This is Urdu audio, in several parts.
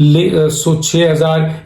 6,000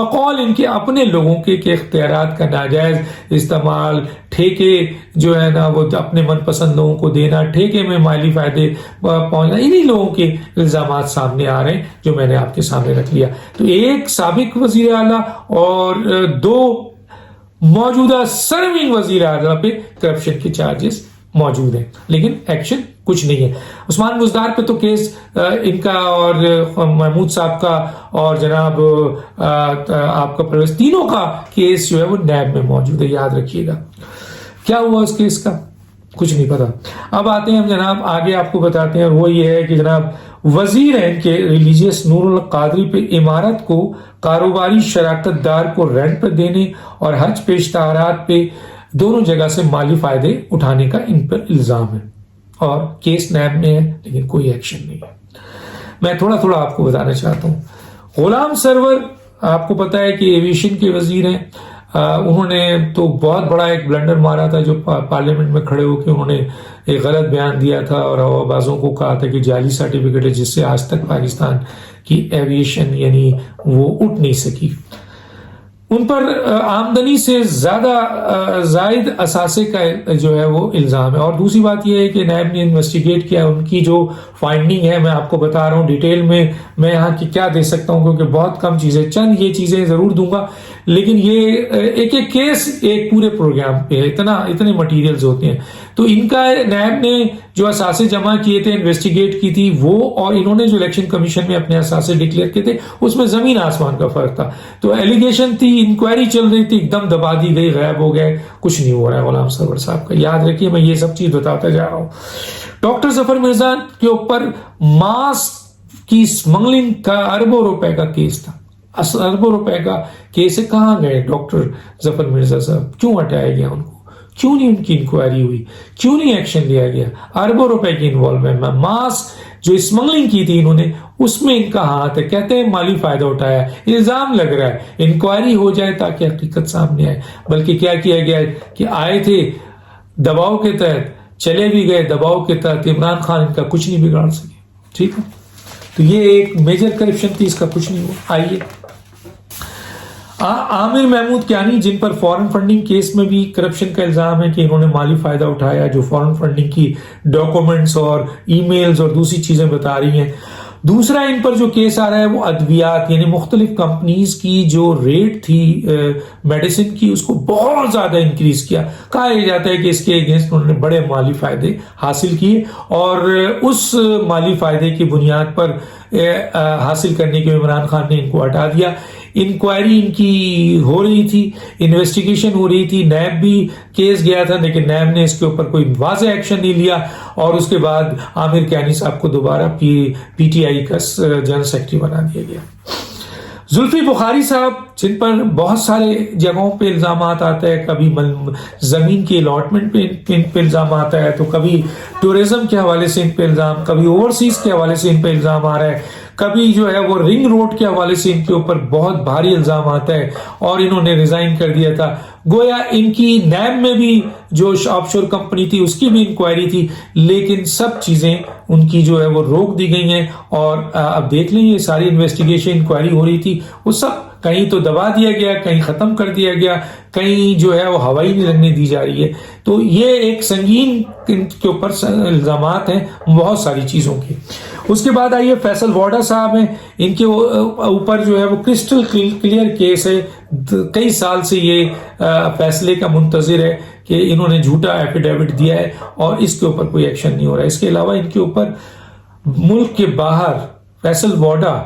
بقول ان کے اپنے لوگوں کے اختیارات کا ناجائز استعمال، ٹھیکے جو ہے نا وہ اپنے من پسند لوگوں کو دینا، ٹھیکے میں مالی فائدے پہنچنا، انہی لوگوں کے الزامات سامنے آ رہے ہیں جو میں نے آپ کے سامنے رکھ لیا. تو ایک سابق وزیر اعلیٰ اور 2 موجودہ سرونگ وزیر اعلیٰ پہ کرپشن کے چارجز موجود ہیں، لیکن ایکشن کچھ نہیں ہے. عثمان بزدار پہ تو کیس ان کا اور محمود صاحب کا اور جناب آپ کا پرویز، تینوں کا کیس جو ہے وہ نیب میں موجود ہے. یاد رکھیے گا کیا ہوا اس کیس کا کچھ نہیں پتا. اب آتے ہیں ہم جناب آگے آپ کو بتاتے ہیں، اور وہ یہ ہے کہ جناب وزیر ہیں کہ ریلیجیس نور القادری پہ عمارت کو کاروباری شراکت دار کو رینٹ پر دینے اور حج پیشتہارات پہ دونوں جگہ سے مالی فائدے اٹھانے کا ان پر الزام ہے، اور کیس نیب میں ہے لیکن کوئی ایکشن نہیں ہے. میں تھوڑا آپ کو بتانا چاہتا ہوں. غلام سرور آپ کو پتا ہے کہ ایویشن کے وزیر ہیں، انہوں نے تو بہت بڑا ایک بلنڈر مارا تھا جو پارلیمنٹ میں کھڑے ہو کے انہوں نے ایک غلط بیان دیا تھا اور ہوا بازوں کو کہا تھا کہ جعلی سرٹیفکیٹ ہے، جس سے آج تک پاکستان کی ایویشن یعنی وہ اٹھ نہیں سکی. ان پر آمدنی سے زیادہ زائد اثاثے کا جو ہے وہ الزام ہے. اور دوسری بات یہ ہے کہ نیب نے انویسٹیگیٹ کیا، ان کی جو فائنڈنگ ہے میں آپ کو بتا رہا ہوں ڈیٹیل میں یہاں کی کیا دے سکتا ہوں کیونکہ بہت کم چیزیں، چند یہ چیزیں ضرور دوں گا، لیکن یہ ایک کیس ایک پورے پروگرام پہ ہے، اتنے مٹیریلز ہوتے ہیں. تو ان کا نیب نے جو اثاثے جمع کیے تھے، انویسٹیگیٹ کی تھی وہ، اور انہوں نے جو الیکشن کمیشن میں اپنے اثاثے ڈکلیئر کیے تھے اس میں زمین آسمان کا فرق تھا. تو ایلیگیشن تھی، انکوائری چل رہی تھی، ایک دم دبا دی گئی، غائب ہو گئے، کچھ نہیں ہو رہا ہے غلام سرور صاحب کا. یاد رکھیے میں یہ سب چیز بتاتا جا رہا ہوں. ڈاکٹر ظفر مرزا کے اوپر ماسک کی اسمگلنگ کا اربوں روپے کا کیس تھا، اربوں روپے کا کیس ہے. کہاں گئے ڈاکٹر ظفر مرزا صاحب؟ کیوں ہٹایا گیا ان کو؟ کیوں نہیں ان کی انکوائری ہوئی؟ کیوں نہیں ایکشن لیا گیا؟ اربوں روپے کی انوالومنٹ میں ماسک جو اسمگلنگ کی تھی انہوں نے، اس میں ان کا ہاتھ ہے. کہتے ہیں مالی فائدہ اٹھایا، الزام لگ رہا ہے. انکوائری ہو جائے تاکہ حقیقت سامنے آئے. بلکہ کیا کیا گیا کہ آئے تھے دباؤ کے تحت، چلے بھی گئے دباؤ کے تحت. عمران خان ان کا کچھ نہیں بگاڑ سکے. ٹھیک ہے، تو یہ ایک میجر کرپشن تھی، اس کا کچھ نہیں ہوا. آئیے عامر محمود کیانی، جن پر فورن فنڈنگ کیس میں بھی کرپشن کا الزام ہے کہ انہوں نے مالی فائدہ اٹھایا، جو فورن فنڈنگ کی ڈاکومنٹس اور ای میلز اور دوسری چیزیں بتا رہی ہیں. دوسرا ان پر جو کیس آ رہا ہے وہ ادویات، یعنی مختلف کمپنیز کی جو ریٹ تھی میڈیسن کی اس کو بہت زیادہ انکریز کیا. کہا جاتا ہے کہ اس کے اگینسٹ انہوں نے بڑے مالی فائدے حاصل کیے، اور اس مالی فائدے کی بنیاد پر حاصل کرنے کے عمران خان نے ان کو ہٹا دیا. انکوائری ان کی ہو رہی تھی، انویسٹیگیشن ہو رہی تھی، نیب بھی کیس گیا تھا لیکن نیب نے اس کے اوپر کوئی واضح ایکشن نہیں لیا. اور اس کے بعد عامر کیانی صاحب کو دوبارہ پی ٹی آئی کا جنرل سیکرٹری بنا دیا گیا. زلفی بخاری صاحب، جن پر بہت سارے جگہوں پہ الزامات آتا ہے، کبھی زمین کی الاٹمنٹ پہ ان پہ الزام آتا ہے، تو کبھی ٹورزم کے حوالے سے ان پہ الزام، کبھی اوورسیز کے حوالے سے ان پہ الزام آ رہا ہے، کبھی جو ہے وہ رنگ روڈ کے حوالے سے ان کے اوپر بہت بھاری الزام آتا ہے، اور انہوں نے ریزائن کر دیا تھا. گویا ان کی نیب میں بھی جو آف شور کمپنی تھی اس کی بھی انکوائری تھی، لیکن سب چیزیں ان کی جو ہے وہ روک دی گئی ہیں. اور اب دیکھ لیں یہ ساری انویسٹیگیشن انکوائری ہو رہی تھی، وہ سب کہیں تو دبا دیا گیا، کہیں ختم کر دیا گیا، کہیں جو ہے وہ ہوائی نہیں لگنے دی جا رہی ہے. تو یہ ایک سنگین کے اوپر الزامات ہیں بہت ساری چیزوں کے. اس کے بعد آئیے فیصل واڈا صاحب ہیں، ان کے اوپر جو ہے وہ کرسٹل کلیئر کیس ہے. کئی سال سے یہ فیصلے کا منتظر ہے کہ انہوں نے جھوٹا ایفیڈیوٹ دیا ہے اور اس کے اوپر کوئی ایکشن نہیں ہو رہا ہے. اس کے علاوہ ان کے اوپر ملک کے باہر فیصل واڈا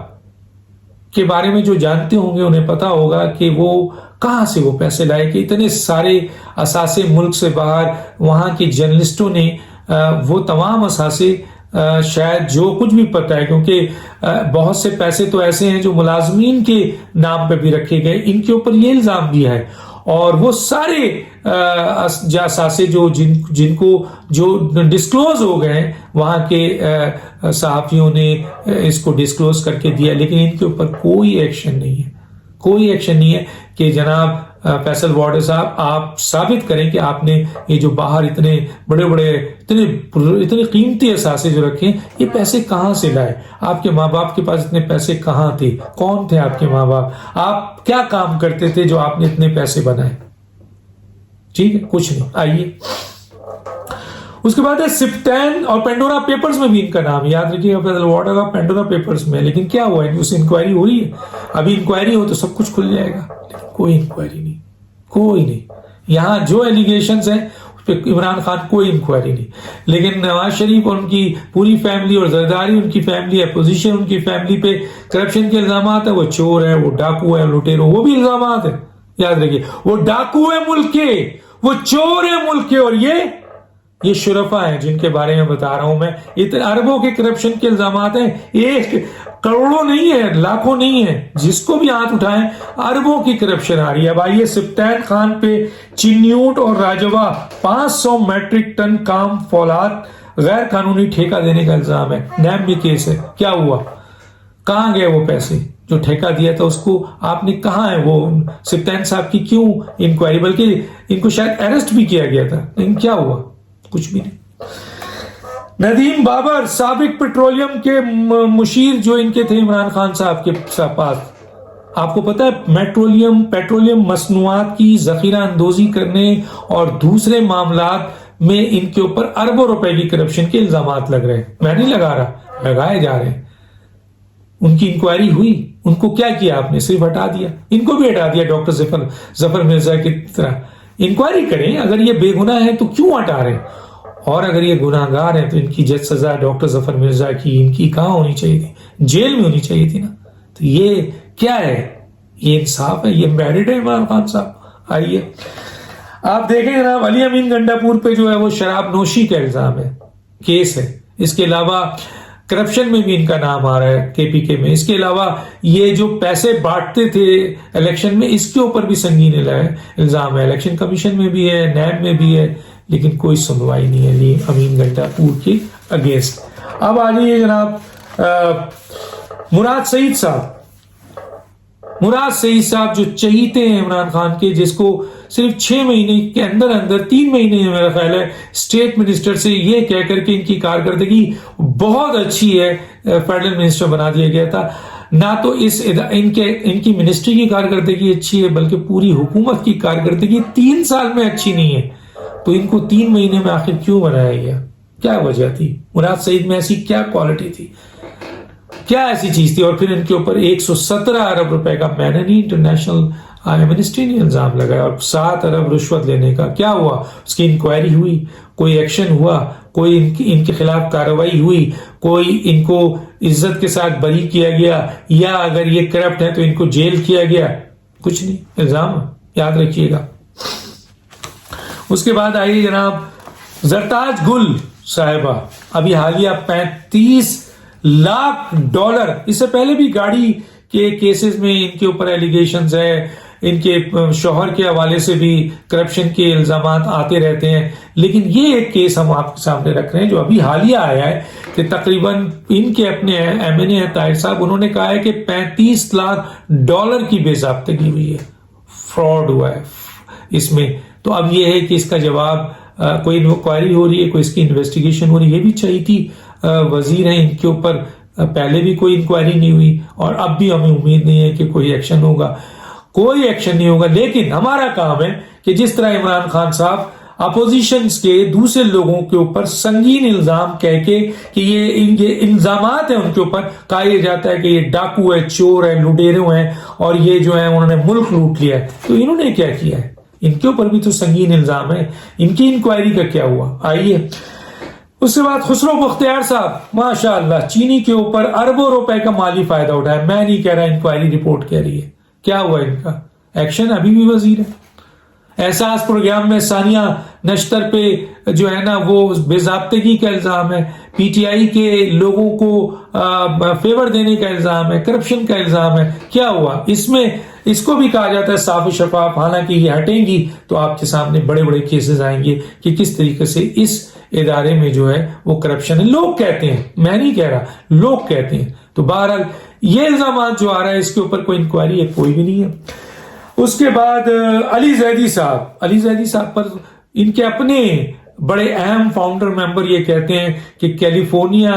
کے بارے میں جو جانتے ہوں گے انہیں پتا ہوگا کہ وہ کہاں سے وہ پیسے لائے، کہ اتنے سارے اثاثے ملک سے باہر وہاں کے جرنلسٹوں نے وہ تمام اثاثے شاید جو کچھ بھی پتا ہے، کیونکہ بہت سے پیسے تو ایسے ہیں جو ملازمین کے نام پہ بھی رکھے گئے، ان کے اوپر یہ الزام بھی ہے. اور وہ سارے اثاثے جن کو جو ڈسکلوز ہو گئے ہیں وہاں کے صحافیوں نے اس کو ڈسکلوز کر کے دیا، لیکن ان کے اوپر کوئی ایکشن نہیں ہے، کوئی ایکشن نہیں ہے کہ جناب فیصل وارڈر صاحب آپ ثابت کریں کہ آپ نے یہ جو باہر اتنے بڑے بڑے اتنے قیمتی اثاثے جو رکھے یہ پیسے کہاں سے لائے؟ آپ کے ماں باپ کے پاس اتنے پیسے کہاں تھے؟ کون تھے آپ کے ماں باپ؟ آپ کیا کام کرتے تھے جو آپ نے اتنے پیسے بنائے؟ ٹھیک ہے، کچھ نہیں. آئیے اس کے بعد ہے سپٹین اور پینڈورا پیپرز میں بھی ان کا نام یاد رکھیے گا. فیصل وارڈر کا پینڈورا پیپرز میں، لیکن کیا ہوا ہے؟ اس انکوائری ہو رہی ہے. ابھی انکوائری ہو تو سب کچھ کھل جائے گا، لیکن کوئی انکوائری نہیں، کوئی نہیں. یہاں جو ایلیگیشنز ہیں اس پہ عمران خان کوئی انکوائری نہیں، لیکن نواز شریف اور ان کی پوری فیملی اور زرداری ان کی فیملی، اپوزیشن ان کی فیملی پہ کرپشن کے الزامات ہیں. وہ چور ہے، وہ ڈاکو ہے، لٹیرو، وہ بھی الزامات ہیں. یاد رکھیے، وہ ڈاکو ہے ملک کے، وہ چور ہے ملک کے، اور یہ شرفا ہیں جن کے بارے میں بتا رہا ہوں میں. اتنے اربوں کے کرپشن کے الزامات ہیں، ایک کروڑوں نہیں ہے، لاکھوں نہیں ہے، جس کو بھی ہاتھ اٹھائیں اربوں کی کرپشن آ رہی ہے. اب آئیے سپٹین خان پہ چنیوٹ اور راجوا 500 میٹرک ٹن کام فولاد غیر قانونی ٹھیکہ دینے کا الزام ہے. نیب میں کیس ہے. کیا ہوا؟ کہاں گئے وہ پیسے جو ٹھیکہ دیا تھا؟ اس کو آپ نے کہاں ہے؟ وہ سپٹین صاحب کی کیوں انکوائری؟ بلکہ ان کو شاید اریسٹ بھی کیا گیا تھا، لیکن کیا ہوا؟ کچھ بھی نہیں. ندیم بابر سابق پیٹرولیم کے مشیر جو ان کے تھے عمران خان صاحب کے پاس، آپ کو پتا ہے پیٹرولیم مصنوعات کی ذخیرہ اندوزی کرنے اور دوسرے معاملات میں ان کے اوپر اربوں روپے کی کرپشن کے الزامات لگ رہے ہیں. میں نہیں لگا رہا، لگائے جا رہے ہیں. ان کی انکوائری ہوئی، ان کو کیا کیا آپ نے؟ صرف ہٹا دیا. ان کو بھی ہٹا دیا ڈاکٹر ظفر مرزا کی طرح. انکوائری کریں، اگر یہ بے گناہ ہیں تو کیوں ہٹا رہے ہیں؟ اور اگر یہ گناہ گار ہیں تو ان کی جج سزا ڈاکٹر ظفر مرزا کی ان کی کہاں ہونی چاہیے تھی؟ جیل میں ہونی چاہیے تھی نا. تو یہ کیا ہے؟ یہ انصاف ہے؟ یہ میرڈ ہے عمران خان صاحب؟ آئیے آپ دیکھیں جناب، علی امین گنڈا پور پہ جو ہے وہ شراب نوشی کا الزام ہے، کیس ہے. اس کے علاوہ کرپشن میں بھی ان کا نام آ رہا ہے کے پی کے میں. اس کے علاوہ یہ جو پیسے بانٹتے تھے الیکشن میں، اس کے اوپر بھی سنگین الزام ہے. الیکشن کمیشن میں بھی ہے، نیب میں بھی ہے، لیکن کوئی سنوائی نہیں ہے علی امین گنڈا پور کے اگینسٹ. اب آ جائیے جناب مراد سعید صاحب جو چہیتے ہیں عمران خان کے، جس کو صرف 6 مہینے کے اندر 3 مہینے میں میرا خیال ہے اسٹیٹ منسٹر سے یہ کہہ کر کے ان کی کارکردگی بہت اچھی ہے فیڈرل منسٹر بنا دیا گیا تھا. نہ تو ان کی منسٹری کی کارکردگی اچھی ہے، بلکہ پوری حکومت کی کارکردگی 3 سال میں اچھی نہیں ہے. تو ان کو 3 مہینے میں آخر کیوں بنایا گیا؟ کیا وجہ تھی؟ مراد سعید میں ایسی کیا کوالٹی تھی؟ کیا ایسی چیز تھی؟ اور پھر ان کے اوپر 117 ارب روپے کا میننی انٹرنیشنل منسٹری نے الزام لگایا، اور 7 ارب رشوت لینے کا. کیا ہوا؟ اس کی انکوائری ہوئی؟ کوئی ایکشن ہوا؟ کوئی ان کے خلاف کارروائی ہوئی؟ کوئی ان کو عزت کے ساتھ بری کیا گیا؟ یا اگر یہ کرپٹ ہے تو ان کو جیل کیا گیا؟ کچھ نہیں. الزام یاد رکھیے گا. اس کے بعد آئیے جناب زرتاج گل صاحبہ، ابھی حالیہ $35 لاکھ، اس سے پہلے بھی گاڑی کے کیسز میں ان کے اوپر ایلیگیشنز ہے. ان کے شوہر کے حوالے سے بھی کرپشن کے الزامات آتے رہتے ہیں. لیکن یہ ایک کیس ہم آپ کے سامنے رکھ رہے ہیں جو ابھی حالیہ آیا ہے کہ تقریباً ان کے اپنے ایم این اے طاہر صاحب، انہوں نے کہا ہے کہ $35 لاکھ کی بے ضابطگی ہوئی ہے، فراڈ ہوا ہے اس میں. تو اب یہ ہے کہ اس کا جواب، کوئی انکوائری ہو رہی ہے، کوئی اس کی انویسٹیگیشن ہو رہی ہے. یہ بھی چاہیے تھی. وزیر ہیں، ان کے اوپر پہلے بھی کوئی انکوائری نہیں ہوئی، اور اب بھی ہمیں امید نہیں ہے کہ کوئی ایکشن ہوگا. کوئی ایکشن نہیں ہوگا. لیکن ہمارا کام ہے کہ جس طرح عمران خان صاحب اپوزیشنز کے دوسرے لوگوں کے اوپر سنگین الزام کہہ کے کہ یہ الزامات ہیں ان کے اوپر، کہا یہ جاتا ہے کہ یہ ڈاکو ہے، چور ہے، لٹیرے ہیں، اور یہ جو ہے انہوں نے ملک لوٹ لیا ہے. تو انہوں نے کیا کیا ہے؟ ان کے اوپر بھی تو سنگین الزام ہے. ان کی انکوائری کا کیا ہوا؟ آئیے. اس کے بعد خسرو بختیار صاحب، ماشاءاللہ چینی کے اوپر اربوں روپے کا مالی فائدہ اٹھایا. میں نہیں کہہ رہا، انکوائری رپورٹ کہہ رہی ہے. کیا ہوا ان کا؟ ایکشن ابھی بھی وزیر ہے. احساس پروگرام میں ثانیہ نشتر پہ جو ہے نا وہ بے ضابطگی کا الزام ہے. پی ٹی آئی کے لوگوں کو فیور دینے کا الزام ہے، کرپشن کا الزام ہے. کیا ہوا اس میں؟ اس کو بھی کہا جاتا ہے صاف شفاف. حالانکہ یہ ہٹیں گی تو آپ کے سامنے بڑے بڑے کیسز آئیں گے کہ کس طریقے سے اس ادارے میں جو ہے وہ کرپشن ہے. لوگ کہتے ہیں، میں نہیں کہہ رہا، لوگ کہتے ہیں. تو بہرحال یہ الزامات جو آ رہا ہے اس کے اوپر کوئی انکوائری ہے؟ کوئی بھی نہیں ہے. اس کے بعد علی زیدی صاحب پر ان کے اپنے بڑے اہم فاؤنڈر ممبر یہ کہتے ہیں کہ کیلیفورنیا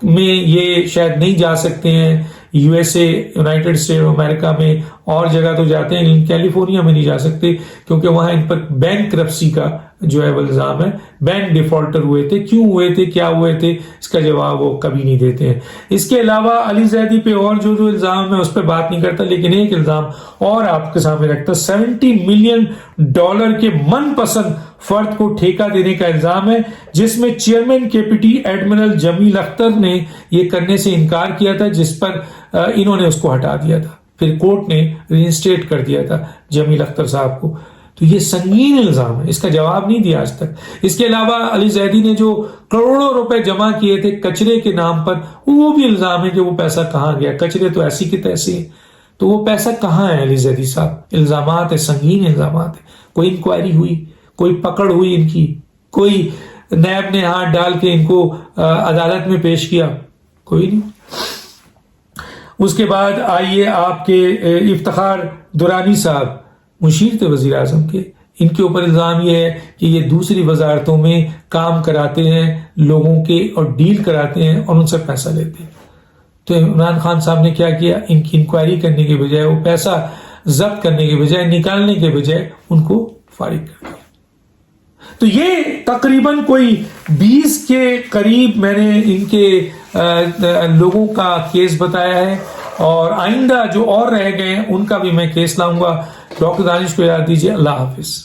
میں یہ شاید نہیں جا سکتے ہیں، U S A, United State امریکہ میں اور جگہ تو جاتے ہیں لیکن کیلیفورنیا میں نہیں جا سکتے کیونکہ وہاں ان پر بینک کرپسی کا جو ہے وہ الزام ہے، بینک ڈیفالٹر ہوئے تھے، کیوں ہوئے تھے، کیا ہوئے تھے، اس کا جواب وہ کبھی نہیں دیتے ہیں۔ اس کے علاوہ علی زیدی پہ اور جو الزام ہے اس پہ بات نہیں کرتا، لیکن ایک الزام اور آپ کے سامنے رکھتا، $70 ملین کے من پسند فرد کو ٹھیکہ دینے کا الزام ہے، جس میں چیئرمین کیپٹی ایڈمرل جمیل اختر نے یہ کرنے سے انکار کیا تھا، جس پر انہوں نے اس کو ہٹا دیا تھا، پھر کورٹ نے رینسٹیٹ کر دیا تھا جمیل اختر صاحب کو۔ تو یہ سنگین الزام ہے، اس کا جواب نہیں دیا آج تک۔ اس کے علاوہ علی زیدی نے جو کروڑوں روپے جمع کیے تھے کچرے کے نام پر، وہ بھی الزام ہے کہ وہ پیسہ کہاں گیا، کچرے تو ایسی کی تیسی ہے، تو وہ پیسہ کہاں ہے علی زیدی صاحب؟ الزامات ہے، سنگین الزامات ہے۔ کوئی انکوائری ہوئی، کوئی پکڑ ہوئی ان کی، کوئی نیب نے ہاتھ ڈال کے ان کو عدالت میں پیش کیا؟ کوئی نہیں۔ اس کے بعد آئیے آپ کے افتخار درانی صاحب، مشیر تھے وزیر اعظم کے، ان کے اوپر الزام یہ ہے کہ یہ دوسری وزارتوں میں کام کراتے ہیں لوگوں کے اور ڈیل کراتے ہیں اور ان سے پیسہ لیتے ہیں۔ تو عمران خان صاحب نے کیا کیا، ان کی انکوائری کرنے کے بجائے، وہ پیسہ ضبط کرنے کے بجائے، نکالنے کے بجائے ان کو فارغ کر دیا۔ تو یہ تقریباً کوئی 20 کے قریب میں نے ان کے لوگوں کا کیس بتایا ہے، اور آئندہ جو اور رہ گئے ہیں ان کا بھی میں کیس لاؤں گا۔ ڈاکٹر دانش کو یاد دیجیے۔ اللہ حافظ۔